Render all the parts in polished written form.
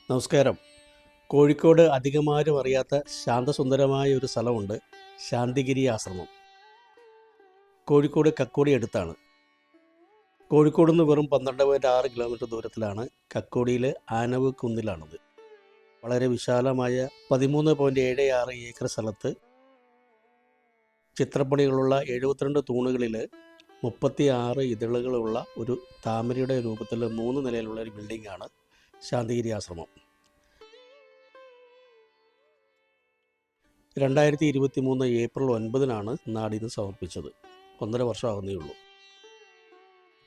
നമസ്കാരം. കോഴിക്കോട് അധികമാരും അറിയാത്ത ശാന്തസുന്ദരമായ ഒരു സ്ഥലമുണ്ട്. ശാന്തിഗിരി ആശ്രമം. കോഴിക്കോട് കക്കോടി അടുത്താണ്. കോഴിക്കോട് നിന്ന് വെറും 12.6 കിലോമീറ്റർ ദൂരത്തിലാണ്. കക്കോടിയിലെ ആനവ് കുന്നിലാണത്. വളരെ വിശാലമായ 13.76 ഏക്കർ സ്ഥലത്ത് ചിത്രപ്പണികളുള്ള 72 തൂണുകളിൽ 36 ഇതളുകളുള്ള ഒരു താമരയുടെ രൂപത്തിൽ 3 നിലയിലുള്ള ഒരു ബിൽഡിംഗാണ് ശാന്തിഗിരി ആശ്രമം. 2023 ഏപ്രിൽ 9-നാണ് നാടിന് സമർപ്പിച്ചത്. 1.5 വർഷമാകുന്നേ ഉള്ളൂ.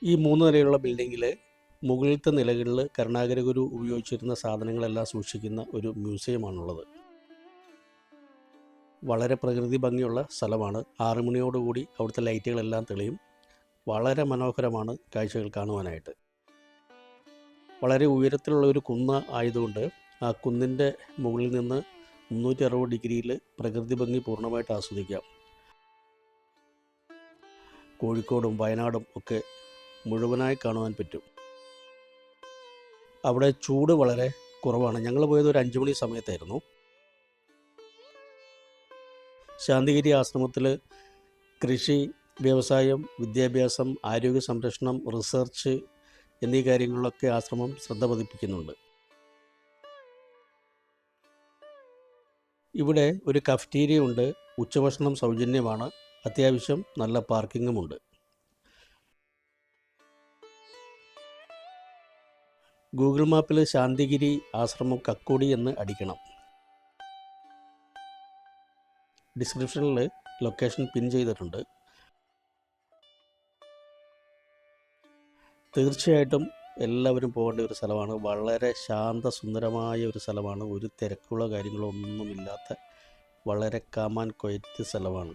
ഈ 3 നിലയിലുള്ള ബിൽഡിങ്ങിൽ മുകളിലത്തെ നിലകളിൽ കരുണാകര ഗുരു ഉപയോഗിച്ചിരുന്ന സാധനങ്ങളെല്ലാം സൂക്ഷിക്കുന്ന ഒരു മ്യൂസിയമാണുള്ളത്. വളരെ പ്രകൃതി ഭംഗിയുള്ള സ്ഥലമാണ്. 6 മണിയോടുകൂടി അവിടുത്തെ ലൈറ്റുകളെല്ലാം തെളിയും. വളരെ മനോഹരമാണ് കാഴ്ചകൾ കാണുവാനായിട്ട്. വളരെ ഉയരത്തിലുള്ള ഒരു കുന്ന് ആയതുകൊണ്ട് ആ കുന്നിൻ്റെ മുകളിൽ നിന്ന് 360 ഡിഗ്രിയിൽ പ്രകൃതി ഭംഗി പൂർണ്ണമായിട്ട് ആസ്വദിക്കാം. കോഴിക്കോടും വയനാടും ഒക്കെ മുഴുവനായി കാണുവാൻ പറ്റും. അവിടെ ചൂട് വളരെ കുറവാണ്. ഞങ്ങൾ പോയത് ഒരു 5 മണി സമയത്തായിരുന്നു. ശാന്തിഗിരി ആശ്രമത്തിൽ കൃഷി, വ്യവസായം, വിദ്യാഭ്യാസം, ആരോഗ്യ സംരക്ഷണം, റിസർച്ച് എന്നീ കാര്യങ്ങളിലൊക്കെ ആശ്രമം ശ്രദ്ധ പതിപ്പിക്കുന്നുണ്ട്. ഇവിടെ ഒരു കഫറ്റീരിയ ഉണ്ട്. ഉച്ചഭക്ഷണം സൗജന്യമാണ്. അത്യാവശ്യം നല്ല പാർക്കിങ്ങുമുണ്ട്. ഗൂഗിൾ മാപ്പിൽ ശാന്തിഗിരി ആശ്രമം കക്കോടി എന്ന് അടിക്കണം. ഡിസ്ക്രിപ്ഷനിൽ ലൊക്കേഷൻ പിൻ ചെയ്തിട്ടുണ്ട്. തീർച്ചയായിട്ടും എല്ലാവരും പോകേണ്ട ഒരു സ്ഥലമാണ്. വളരെ ശാന്തസുന്ദരമായ ഒരു സ്ഥലമാണ്. ഒരു തിരക്കുള്ള കാര്യങ്ങളൊന്നുമില്ലാത്ത വളരെ കാം ആൻഡ് ക്വയറ്റ് സ്ഥലമാണ്.